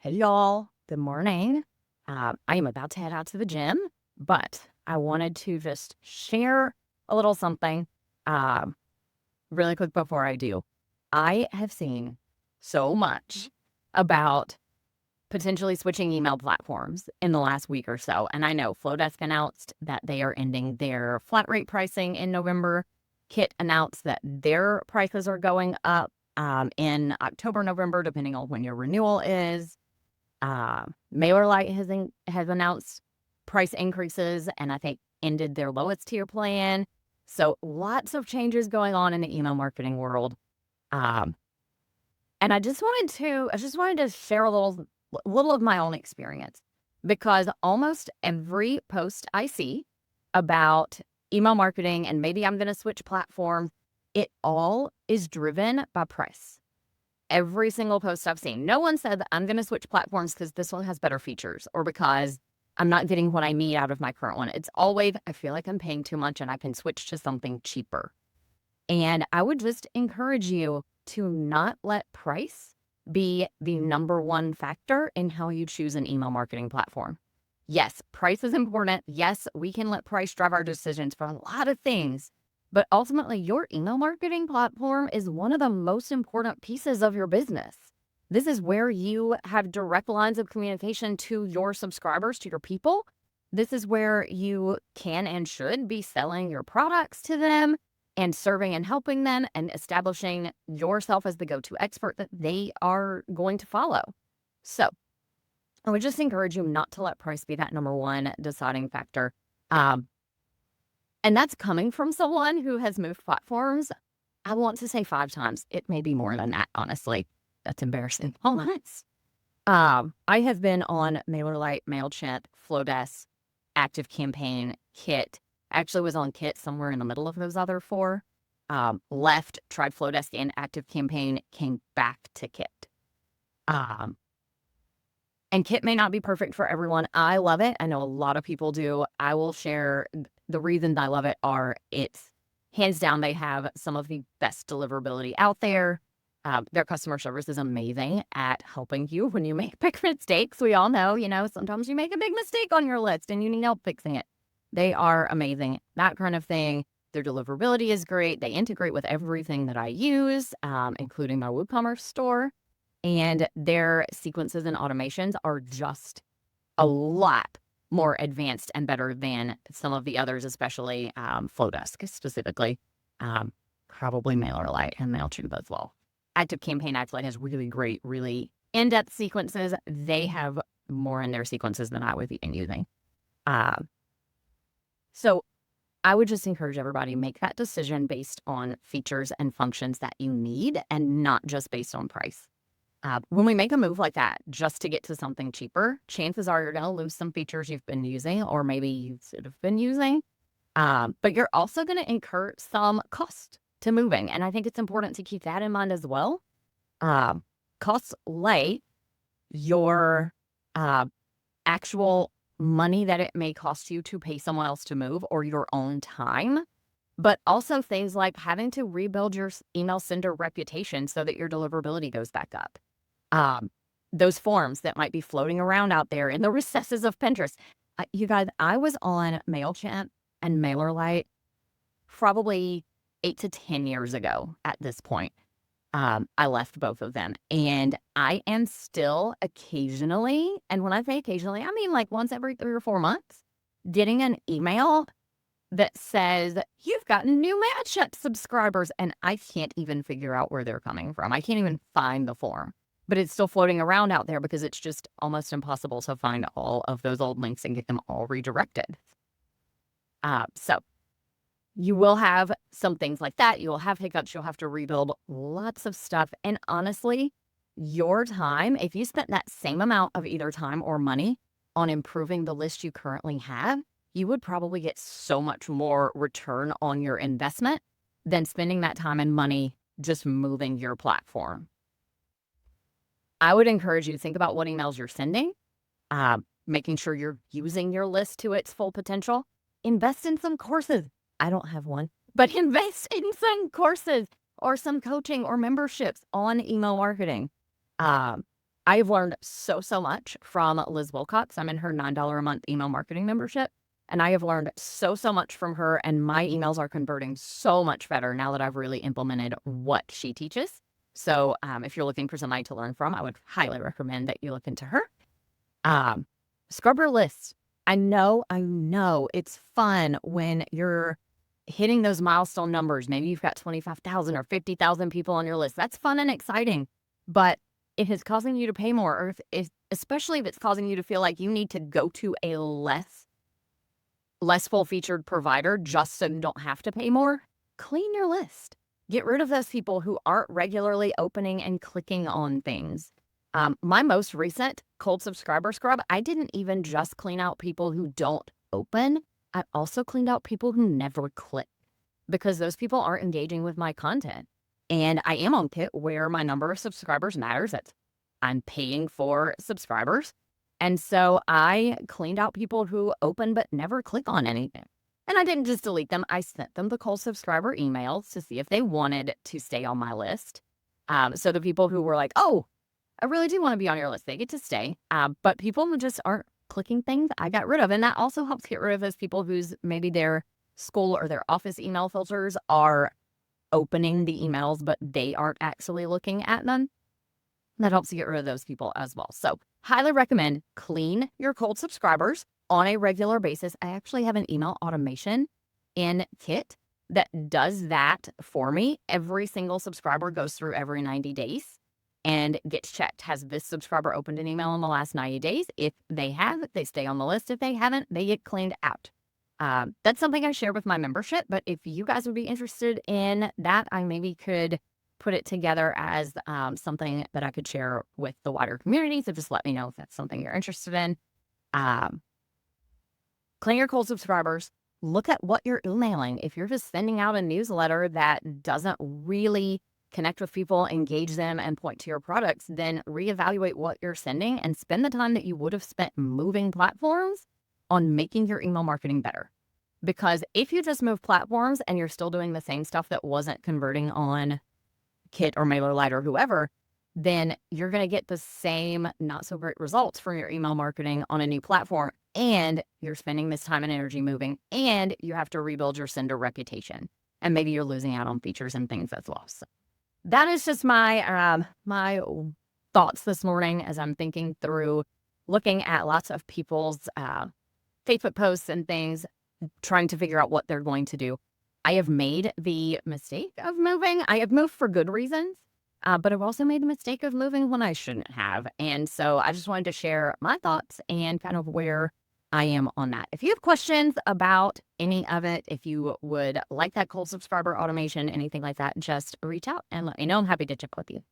Hey y'all, good morning. I am about to head out to the gym, but I wanted to just share a little something really quick before I do. I have seen so much about potentially switching email platforms in the last week or so. And I know Flowdesk announced that they are ending their flat rate pricing in November. Kit announced that their prices are going up in October, November, depending on when your renewal is. MailerLite has announced price increases and I think ended their lowest tier plan. So lots of changes going on in the email marketing world. Um, and I just wanted to share a little of my own experience because almost every post I see about email marketing and maybe I'm going to switch platform, it all is driven by price. Every single post I've seen, no one said that I'm going to switch platforms because this one has better features or because I'm not getting what I need out of my current one. It's always, I feel like I'm paying too much and I can switch to something cheaper. And I would just encourage you to not let price be the number one factor in how you choose an email marketing platform. Yes, price is important. Yes, we can let price drive our decisions for a lot of things. But ultimately, your email marketing platform is one of the most important pieces of your business. This is where you have direct lines of communication to your subscribers, to your people. This is where you can and should be selling your products to them and serving and helping them and establishing yourself as the go-to expert that they are going to follow. So I would just encourage you not to let price be that number one deciding factor. And that's coming from someone who has moved platforms, I want to say 5 times. It may be more than that, honestly. That's embarrassing. Honest. I have been on MailerLite, MailChimp, Flowdesk, ActiveCampaign, Kit. Actually was on Kit somewhere in the middle of those other 4. Left, tried Flowdesk and ActiveCampaign, came back to Kit. And Kit may not be perfect for everyone. I love it. I know a lot of people do. I will share the reasons I love it are it's hands down, they have some of the best deliverability out there. Their customer service is amazing at helping you when you make big mistakes. We all know, sometimes you make a big mistake on your list and you need help fixing it. They are amazing. That kind of thing. Their deliverability is great. They integrate with everything that I use, including my WooCommerce store. And their sequences and automations are just a lot more advanced and better than some of the others, especially Flowdesk specifically, probably MailerLite and MailChimp as well. ActiveCampaign actually has really great, really in-depth sequences. They have more in their sequences than I would be using. So I would just encourage everybody to make that decision based on features and functions that you need and not just based on price. When we make a move like that, just to get to something cheaper, chances are you're going to lose some features you've been using or maybe you should have been using. But you're also going to incur some cost to moving. And I think it's important to keep that in mind as well. Costs like your actual money that it may cost you to pay someone else to move or your own time. But also things like having to rebuild your email sender reputation so that your deliverability goes back up. Those forms that might be floating around out there in the recesses of Pinterest. You guys, I was on MailChimp and MailerLite probably 8 to 10 years ago at this point. I left both of them and I am still occasionally, and when I say occasionally, I mean like once every 3 or 4 months, getting an email that says, you've gotten new MailChimp subscribers, and I can't even figure out where they're coming from. I can't even find the form, but it's still floating around out there because it's just almost impossible to find all of those old links and get them all redirected. So you will have some things like that. You'll have hiccups. You'll have to rebuild lots of stuff. And honestly, your time, if you spent that same amount of either time or money on improving the list you currently have, you would probably get so much more return on your investment than spending that time and money just moving your platform. I would encourage you to think about what emails you're sending, making sure you're using your list to its full potential. Invest in some courses. I don't have one, but invest in some courses or some coaching or memberships on email marketing. I've learned so much from Liz Wilcox. I'm in her $9 a month email marketing membership, and I have learned so much from her, and my emails are converting so much better now that I've really implemented what she teaches. So if you're looking for somebody to learn from, I would highly recommend that you look into her. Scrubber list. I know it's fun when you're hitting those milestone numbers. Maybe you've got 25,000 or 50,000 people on your list. That's fun and exciting, but if it's causing you to pay more, or especially if it's causing you to feel like you need to go to a less full featured provider just so you don't have to pay more, clean your list. Get rid of those people who aren't regularly opening and clicking on things. My most recent cold subscriber scrub, I didn't even just clean out people who don't open. I also cleaned out people who never click, because those people aren't engaging with my content. And I am on Kit where my number of subscribers matters. I'm paying for subscribers. And so I cleaned out people who open but never click on anything. And I didn't just delete them. I sent them the cold subscriber emails to see if they wanted to stay on my list. So the people who were like, oh, I really do want to be on your list, they get to stay. But people who just aren't clicking things, I got rid of. And that also helps get rid of those people whose maybe their school or their office email filters are opening the emails, but they aren't actually looking at them. That helps you get rid of those people as well. So highly recommend clean your cold subscribers on a regular basis. I actually have an email automation in Kit that does that for me. Every single subscriber goes through every 90 days and gets checked. Has this subscriber opened an email in the last 90 days? If they have, they stay on the list. If they haven't, they get cleaned out. That's something I share with my membership, but if you guys would be interested in that, I maybe could put it together as something that I could share with the wider community. So just let me know if that's something you're interested in. Clean your cold subscribers. Look at what you're emailing. If you're just sending out a newsletter that doesn't really connect with people, engage them, and point to your products, then reevaluate what you're sending and spend the time that you would have spent moving platforms on making your email marketing better. Because if you just move platforms and you're still doing the same stuff that wasn't converting on Kit or MailerLite or whoever, then you're going to get the same not so great results from your email marketing on a new platform. And you're spending this time and energy moving, and you have to rebuild your sender reputation. And maybe you're losing out on features and things as well. So that is just my my thoughts this morning as I'm thinking through looking at lots of people's Facebook posts and things, trying to figure out what they're going to do. I have made the mistake of moving. I have moved for good reasons, but I've also made the mistake of moving when I shouldn't have. And so I just wanted to share my thoughts and kind of where I am on that. If you have questions about any of it, if you would like that cold subscriber automation, anything like that, just reach out and let me know. I'm happy to check with you.